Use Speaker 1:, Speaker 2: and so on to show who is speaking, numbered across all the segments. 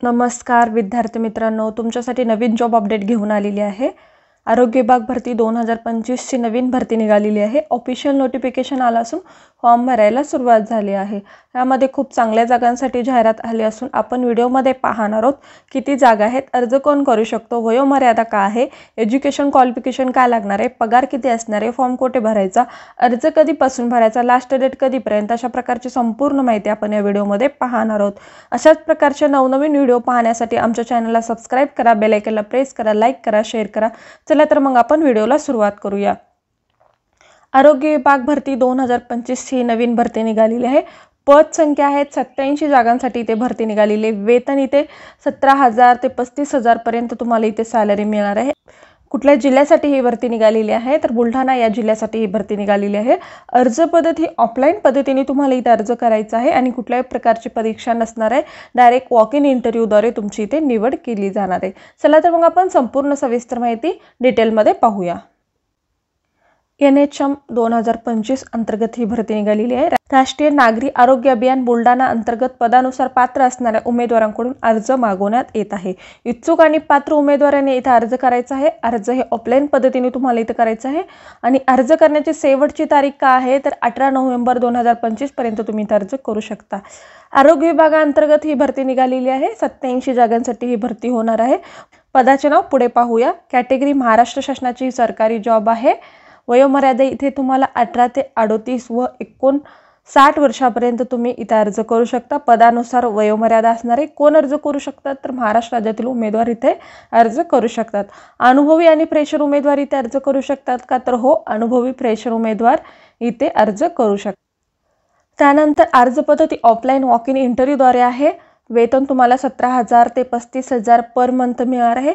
Speaker 1: नमस्कार विद्यार्थी मित्रांनो, तुमच्यासाठी नवीन जॉब अपडेट घेऊन आलेली आहे। आरोग्य विभाग भरती 2025 ची नवीन भरती निघालेली आहे। ऑफिशियल नोटिफिकेशन आला असून फॉर्म भरायला सुरुवात झाली आहे। यामध्ये खूप चांगल्या जागांसाठी जाहिरात आली असून आपण व्हिडिओमध्ये पाहणार आहोत किती जागा आहेत, अर्ज कोण करू शकतो, वयोमर्यादा काय आहे, एज्युकेशन क्वालिफिकेशन काय लागणार आहे, पगार किती असणार आहे, फॉर्म कुठे भरायचा, अर्ज कधीपासून भरायचा, लास्ट डेट कधीपर्यंत, अशा प्रकारची संपूर्ण माहिती आपण या व्हिडिओमध्ये पाहणार आहोत। अशाच प्रकारचे नवनवीन व्हिडिओ पाहण्यासाठी आमच्या चॅनलला सबस्क्राइब करा, बेल आयकॉनला प्रेस करा, लाईक करा, शेअर करा। चला तर मग आपण व्हिडिओला सुरुवात करूया। आरोग्य विभाग भरती 2025 ही नवीन भरती निघालेली आहे। पद संख्या आहेत 87 जागांसाठी इथे भरती निघालेली आहे। वेतन इथे 17,000 ते 35,000 पर्यंत तुम्हाला इथे सॅलरी मिळणार आहे। कुठल्या जिल्ह्यासाठी ही भरती निघालेली आहे तर बुलढाणा या जिल्ह्यासाठी ही भरती निघालेली आहे। अर्ज पद्धत ही ऑफलाईन पद्धतीने तुम्हाला इथे अर्ज करायचा आहे आणि कुठल्याही प्रकारची परीक्षा नसणार आहे। डायरेक्ट वॉक इन इंटरव्ह्यूद्वारे तुमची इथे निवड केली जाणार आहे। चला तर मग आपण संपूर्ण सविस्तर माहिती डिटेलमध्ये पाहूया। NHM 2025 अंतर्गत ही भरती निघालेली आहे। राष्ट्रीय नागरी आरोग्य अभियान बुलढाणा अंतर्गत पदानुसार पात्र असणाऱ्या उमेदवारांकडून अर्ज मागवण्यात येत आहे। इच्छुक आणि पात्र उमेदवारांनी इथे अर्ज करायचा आहे। अर्ज हे ऑफलाईन पद्धतीने तुम्हाला इथे करायचं आहे आणि अर्ज करण्याची शेवटची तारीख काय आहे तर 18 नोव्हेंबर 2025 पर्यंत तुम्ही इथे अर्ज करू शकता। आरोग्य विभागाअंतर्गत ही भरती निघालेली आहे। 87 जागांसाठी ही भरती होणार आहे। पदाचे नाव पुढे पाहूया। कॅटेगरी महाराष्ट्र शासनाची सरकारी जॉब आहे। वयोमर्यादा इथे तुम्हाला 18 ते 38 व 59 वर्षापर्यंत तुम्ही इथे अर्ज करू शकता। पदानुसार वयोमर्यादा असणार आहे। कोण अर्ज करू शकतात तर महाराष्ट्र राज्यातील उमेदवार इथे अर्ज करू शकतात। अनुभवी आणि फ्रेशर उमेदवार इथे अर्ज करू शकतात का तर हो, अनुभवी फ्रेशर उमेदवार इथे अर्ज करू शकतात। त्यानंतर अर्ज पद्धती ऑफलाईन वॉक इन इंटरव्ह्यूद्वारे आहे। वेतन तुम्हाला 17,000 ते 35,000 पर मंथ मिळणार आहे।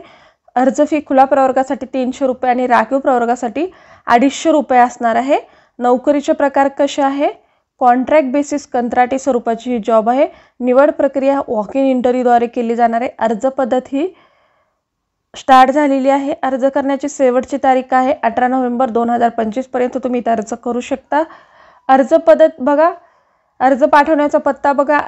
Speaker 1: अर्ज फी खुला प्रवर्गासाठी 300 रुपये आणि राखीव प्रवर्गासाठी 250 रुपये असणार आहे। नोकरीचे प्रकार कसे आहे, कॉन्ट्रॅक्ट बेसिस कंत्राटी स्वरूपाची ही जॉब आहे। निवड प्रक्रिया वॉक इन इंटरव्ह्यूद्वारे केली जाणार आहे। अर्ज पद्धत ही स्टार्ट झालेली आहे। अर्ज करण्याची शेवटची तारीख आहे 18 नोव्हेंबर 2025 पर्यंत तुम्ही अर्ज करू शकता। अर्ज पद्धत बघा, अर्ज पाठवण्याचा पत्ता बघा,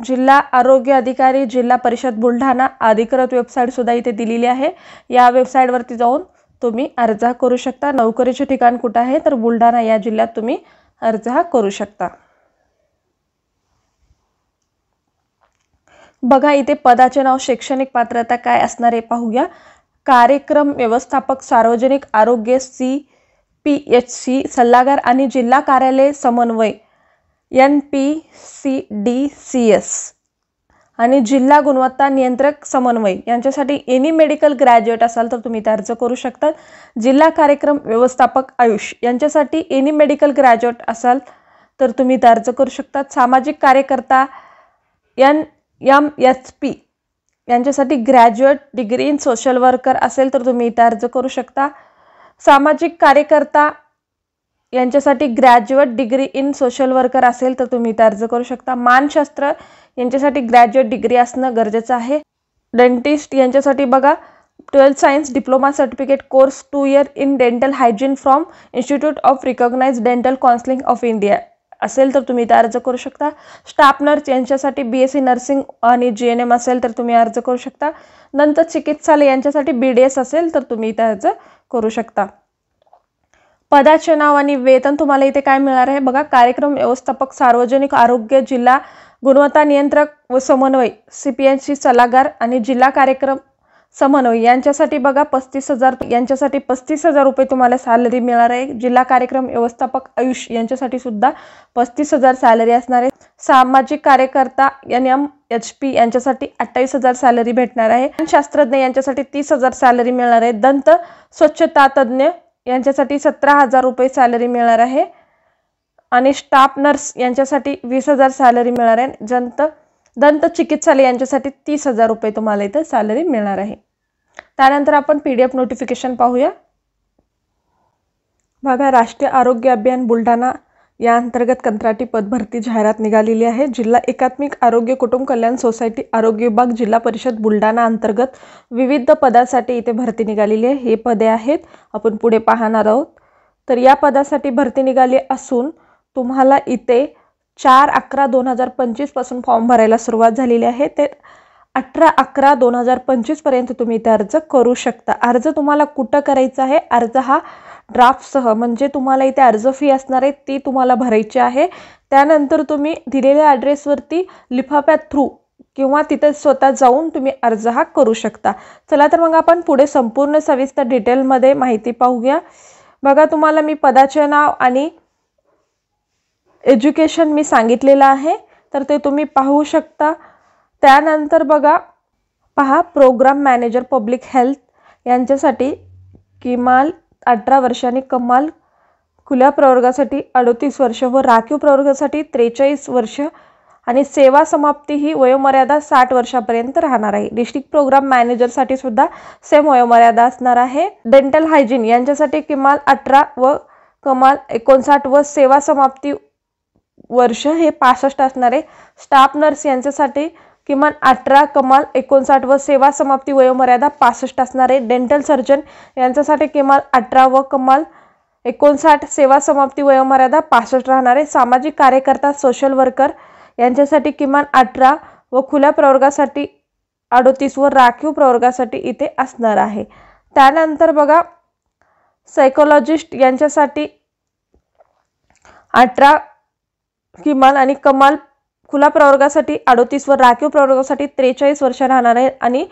Speaker 1: जिल्हा आरोग्य अधिकारी जिल्हा परिषद बुलढाणा, अधिकृत वेबसाईट सुद्धा इथे दिलेली आहे। या वेबसाईटवरती जाऊन तुम्ही अर्ज करू शकता। नोकरीचे ठिकाण कुठे आहे तर बुलढाणा या जिल्ह्यात तुम्ही अर्ज करू शकता। बघा इथे पदाचे नाव, शैक्षणिक पात्रता काय असणार आहे पाहूया। कार्यक्रम व्यवस्थापक सार्वजनिक आरोग्य CPHC सल्लागार आणि जिल्हा कार्यालय समन्वय NPCDCS आणि जिल्हा गुणवत्ता नियंत्रक समन्वय यांच्यासाठी एनी मेडिकल ग्रॅज्युएट असाल तर तुम्ही अर्ज करू शकता। जिल्हा कार्यक्रम व्यवस्थापक आयुष यांच्यासाठी एनी मेडिकल ग्रॅज्युएट असाल तर तुम्ही अर्ज करू शकता। सामाजिक कार्यकर्ता NMSP यांच्यासाठी graduate degree in social worker असेल तर तुम्ही अर्ज करू शकता। सामाजिक कार्यकर्ता यांच्यासाठी graduate degree in social worker असेल तर तुम्ही अर्ज करू शकता। मानसशास्त्र यांच्यासाठी ग्रॅज्युएट डिग्री असणं गरजेचं आहे। डेंटिस्ट यांच्यासाठी बघा 12th science diploma certificate course 2 year in dental hygiene from institute of recognized dental counselling of India असेल तर तुम्ही अर्ज करू शकता। स्टाफ नर्स यांच्यासाठी BSc नर्सिंग आणि GNM असेल तर तुम्ही अर्ज करू शकता। दंत चिकित्सालय यांच्यासाठी BDS असेल तर तुम्ही अर्ज करू शकता। पदाचे नाव आणि वेतन तुम्हाला इथे काय मिळणार आहे बघा। कार्यक्रम व्यवस्थापक सार्वजनिक आरोग्य जिल्हा गुणवत्ता नियंत्रक व समन्वय CPHC सल्लागार आणि जिल्हा कार्यक्रम समन्वय यांच्यासाठी बघा 35,000 यांच्यासाठी 35,000 रुपये तुम्हाला सॅलरी मिळणार आहे। जिल्हा कार्यक्रम व्यवस्थापक आयुष यांच्यासाठी सुद्धा 35,000 सॅलरी असणार आहे। सामाजिक कार्यकर्ता NMHP यांच्यासाठी 28,000 सॅलरी भेटणार आहे। शास्त्रज्ञ यांच्यासाठी 30,000 सॅलरी मिळणार आहे। दंत स्वच्छता तज्ञ यांच्यासाठी 17,000 रुपये सॅलरी मिळणार आहे आणि स्टाफ नर्स यांच्यासाठी 20,000 सॅलरी मिळणार आहे। दंत चिकित्सालय यांच्यासाठी 30,000 रुपये तुम्हाला इथे सॅलरी मिळणार आहे। त्यानंतर आपण PDF नोटिफिकेशन पाहूया। बघा, राष्ट्रीय आरोग्य अभियान बुलढाणा या अंतर्गत कंत्राटी पद भरती जाहिरात निघालेली आहे। जिल्हा एकात्मिक आरोग्य कुटुंब कल्याण सोसायटी आरोग्य विभाग जिल्हा परिषद बुलढाणा अंतर्गत विविध पदासाठी इथे भरती निघालेली आहे। हे पदे आहेत, आपण पुढे पाहणार आहोत। तर या पदासाठी भरती निघाली असून तुम्हाला इथे 4/11/2025 पासून फॉर्म भरायला सुरुवात झालेली आहे। ते 18/11/2025 पर्यंत तुम्ही इथे अर्ज करू शकता। अर्ज तुम्हाला कुठं करायचा आहे? अर्ज हा ड्राफ्टसह म्हणजे तुम्हाला इथे अर्ज फी असणार आहे ती तुम्हाला भरायची आहे। त्यानंतर तुम्ही दिलेल्या ॲड्रेसवरती लिफाफ्यात थ्रू किंवा तिथे स्वतः जाऊन तुम्ही अर्ज हा करू शकता। चला तर मग आपण पुढे संपूर्ण सविस्तर डिटेलमध्ये माहिती पाहूया। बघा, तुम्हाला मी पदाचे नाव आणि एज्युकेशन मी सांगितलेलं आहे, तर ते तुम्ही पाहू शकता। त्यानंतर बघा, पहा, प्रोग्राम मॅनेजर पब्लिक हेल्थ यांच्यासाठी किमान 18 वर्ष आणि कमाल खुल्या प्रवर्गासाठी 38 वर्ष व राखीव प्रवर्गासाठी 43 वर्ष आणि सेवा समाप्ती ही वयोमर्यादा 60 वर्षापर्यंत राहणार आहे। डिस्ट्रिक्ट प्रोग्राम मॅनेजरसाठी सुद्धा सेम वयोमर्यादा असणार आहे। डेंटल हायजीन यांच्यासाठी किमान 18 व कमाल 59 व सेवा समाप्ती वर्ष हे 65 असणार आहे। स्टाफ नर्स यांच्यासाठी किमान 18 कमाल 59 व सेवा समाप्ती वयोमर्यादा 65 असणार आहे। डेंटल सर्जन यांच्यासाठी किमान 18 व कमाल 59 सेवा समाप्ती वयोमर्यादा 65 राहणार आहे। सामाजिक कार्यकर्ता सोशल वर्कर यांच्यासाठी किमान 18 व खुल्या प्रवर्गासाठी 38 व राखीव प्रवर्गासाठी इथे असणार आहे। त्यानंतर बघा, सायकोलॉजिस्ट यांच्यासाठी 18 किमान आणि कमाल खुला प्रवर्गासाठी 38 व राखीव प्रवर्गासाठी 43 वर्ष राहणार आहे आणि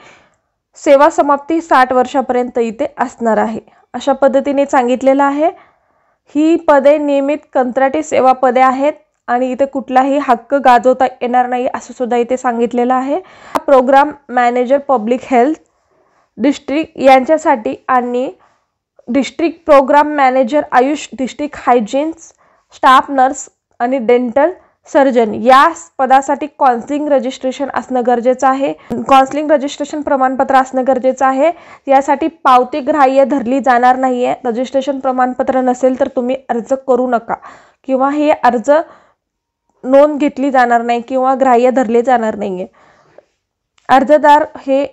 Speaker 1: सेवा समाप्ती 60 वर्षापर्यंत इथे असणार आहे। अशा पद्धतीने सांगितलेलं आहे। ही पदे नियमित कंत्राटी सेवा पदे आहेत आणि इथे कुठलाही हक्क गाजवता येणार नाही असं सुद्धा इथे सांगितलेलं आहे। Program manager public health district यांच्यासाठी आणि district program manager Ayush, district hygiene, staff nurse आणि डेंटल सर्जन या पदासाठी काउन्सिलिंग रजिस्ट्रेशन असणं गरजेचं आहे। काउन्सिलिंग रजिस्ट्रेशन प्रमाणपत्र असणं गरजेचं आहे। यासाठी पावती ग्राह्य धरली जाणार नाहीये। रजिस्ट्रेशन प्रमाणपत्र नसेल तर तुम्ही अर्ज करू नका किंवा हे अर्ज नोंद घेतली जाणार नाही किंवा ग्राह्य धरले जाणार नाहीये। अर्जदार हे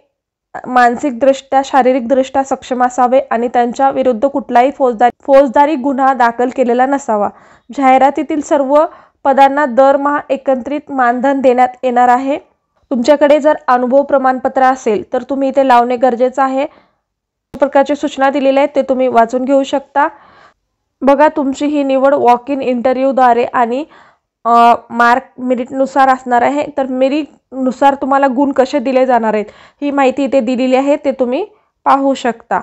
Speaker 1: मानसिकदृष्ट्या शारीरिकदृष्ट्या सक्षम असावे आणि त्यांच्या विरुद्ध कुठलाही फौजदारी गुन्हा दाखल केलेला नसावा। जाहिरातीतील सर्व पदांना दरमहा एकत्रित मानधन देण्यात येणार आहे। तुमच्याकडे जर अनुभव प्रमाणपत्र असेल तर तुम्ही इथे लावणे गरजेचं आहे। प्रकारच्या सूचना दिलेल्या आहेत ते तुम्ही वाचून घेऊ शकता। बघा, तुमची ही निवड वॉक इन इंटरव्ह्यूद्वारे आणि मेरिटनुसार असणार आहे। तर मेरिटनुसार तुम्हाला गुण कसे दिले जाणार आहेत ही माहिती इथे दिलेली आहे, ते तुम्ही पाहू शकता।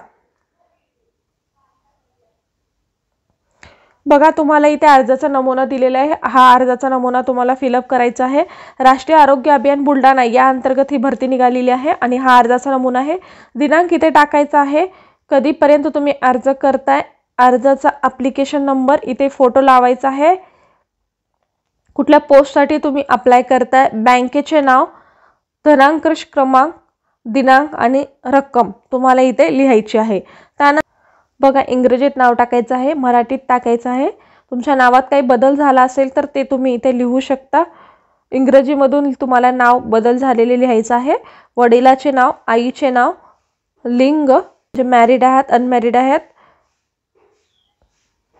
Speaker 1: बघा, तुम्हाला इथे अर्जाचा नमुना दिलेला आहे। हा अर्जाचा नमुना तुम्हाला फिलअप करायचा आहे। राष्ट्रीय आरोग्य अभियान बुलढाणा या अंतर्गत ही भरती निघालेली आहे आणि हा अर्जाचा नमुना आहे। दिनांक इथे टाकायचा आहे, कधीपर्यंत तुम्ही अर्ज करताय, अर्जाचा ॲप्लिकेशन नंबर, इथे फोटो लावायचा आहे, कुठल्या पोस्टसाठी तुम्ही अप्लाय करताय, बँकेचे नाव, धनांक क्रमांक, दिनांक आणि रक्कम तुम्हाला इथे लिहायची आहे। त्यानंतर बघा, इंग्रजीत नाव टाकायचं आहे, मराठीत टाकायचं आहे। तुमच्या नावात काही बदल झाला असेल तर ते तुम्ही इथे लिहू शकता। इंग्रजीमधून तुम्हाला नाव बदल झालेले लिहायचं आहे। वडिलाचे नाव, आईचे नाव, लिंग, जे मॅरिड आहात अनमॅरिड आहात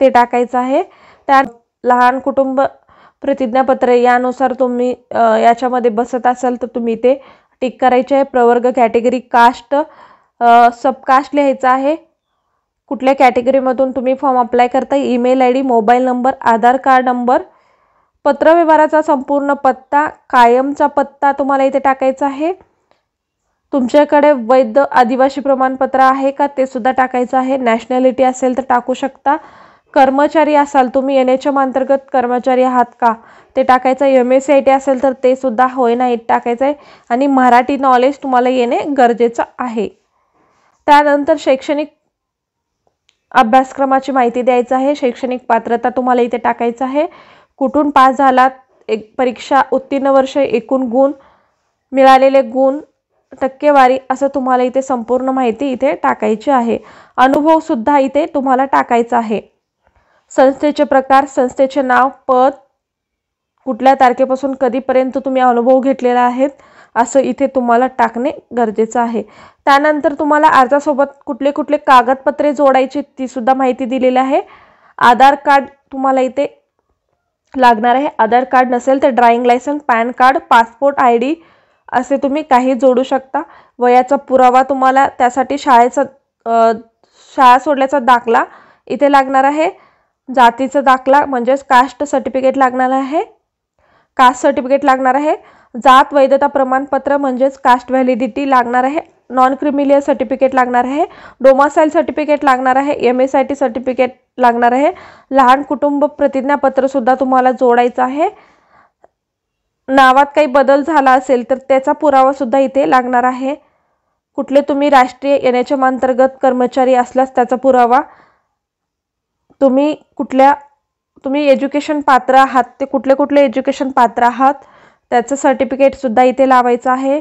Speaker 1: ते टाकायचं आहे। त्या लहान कुटुंब प्रतिज्ञापत्र यानुसार तुम्ही याच्यामध्ये बसत असाल तर तुम्ही इथे टिक करायचे आहे। प्रवर्ग, कॅटेगरी, कास्ट, सबकास्ट लिहायचं आहे। कुठल्या कॅटेगरीमधून तुम्ही फॉर्म अप्लाय करता, ईमेल आयडी, मोबाईल नंबर, आधार कार्ड नंबर, पत्रव्यवहाराचा संपूर्ण पत्ता, कायमचा पत्ता तुम्हाला इथे टाकायचा आहे। तुमच्याकडे वैध आदिवासी प्रमाणपत्र आहे का ते सुद्धा टाकायचं आहे। नॅशनॅलिटी असेल तर टाकू शकता। कर्मचारी असाल तुम्ही NHM अंतर्गत कर्मचारी आहात का ते टाकायचं। MSCIT असेल तर ते सुद्धा होय नाही टाकायचं आहे आणि मराठी नॉलेज तुम्हाला येणे गरजेचं आहे। त्यानंतर शैक्षणिक अभ्यासक्रमाची माहिती द्यायचं आहे। शैक्षणिक पात्रता तुम्हाला इथे टाकायचं आहे। कुठून पास झालात, एक परीक्षा उत्तीर्ण वर्ष, एकूण गुण, मिळालेले गुण, टक्केवारी असं तुम्हाला इथे संपूर्ण माहिती इथे टाकायची आहे। अनुभव सुद्धा इथे तुम्हाला टाकायचा आहे। संस्थेचे प्रकार, संस्थेचे नाव, पद, कुठल्या तारखेपासून कधीपर्यंत तुम्ही अनुभव घेतलेला आहे असं इथे तुम्हाला टाकणे गरजेचं आहे। त्यानंतर तुम्हाला अर्जासोबत कुठले कुठले कागदपत्रे जोडायची ती सुद्धा माहिती दिलेली आहे। आधार कार्ड तुम्हाला इथे लागणार आहे। आधार कार्ड नसेल तर driving licence, pan card, passport, ID, असे तुम्ही काही जोडू शकता। वयाचा पुरावा तुम्हाला त्यासाठी शाळा सोडल्याचा दाखला इथे लागणार आहे। जातीचा दाखला म्हणजेच कास्ट सर्टिफिकेट लागणार आहे। कास्ट सर्टिफिकेट लागणार आहे। जात वैधता प्रमाणपत्र म्हणजेच कास्ट व्हॅलिडिटी लागणार आहे। नॉन क्रिमिलियर सर्टिफिकेट लागणार आहे। डोमासाइल सर्टिफिकेट लागणार आहे। MSIT सर्टिफिकेट लागणार आहे। लहान कुटुंब प्रतिज्ञापत्र सुद्धा तुम्हाला जोडायचं आहे। नावात काही बदल झाला असेल तर त्याचा पुरावा सुद्धा इथे लागणार आहे। कुठले तुम्ही राष्ट्रीय NHM अंतर्गत कर्मचारी असल्यास त्याचा पुरावा, तुम्ही एज्युकेशन पात्र आहात ते कुठले एज्युकेशन पात्र आहात त्याचं सर्टिफिकेट सुद्धा इथे लावायचं आहे।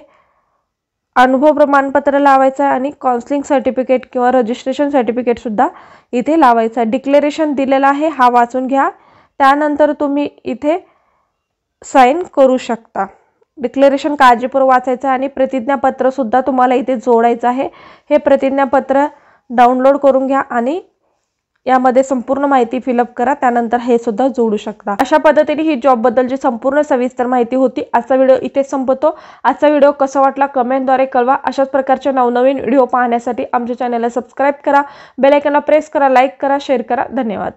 Speaker 1: अनुभव प्रमाणपत्र लावायचं आहे आणि काउन्सिलिंग सर्टिफिकेट किंवा रजिस्ट्रेशन सर्टिफिकेट सुद्धा इथे लावायचं आहे। डिक्लेरेशन दिलेला आहे, हा वाचून घ्या, त्यानंतर तुम्ही इथे साइन करू शकता। डिक्लेरेशन काळजीपूर्वक वाचायचं आणि प्रतिज्ञापत्र सुद्धा तुम्हाला इथे जोडायचं आहे। हे प्रतिज्ञापत्र डाउनलोड करून घ्या आणि यामध्ये संपूर्ण माहिती फिलअप करा, त्यानंतर हे सुद्धा जोडू शकता। अशा पद्धतीने ही जॉब बद्दलची संपूर्ण सविस्तर माहिती होती। आजचा व्हिडिओ इथे संपतो। आजचा व्हिडिओ कसा वाटला कमेंटद्वारे कळवा। अशाच प्रकारचे नवनवीन व्हिडिओ पाहण्यासाठी आमच्या चॅनलला सबस्क्राइब करा, बेल आयकॉनला प्रेस करा, लाईक करा, शेअर करा। धन्यवाद।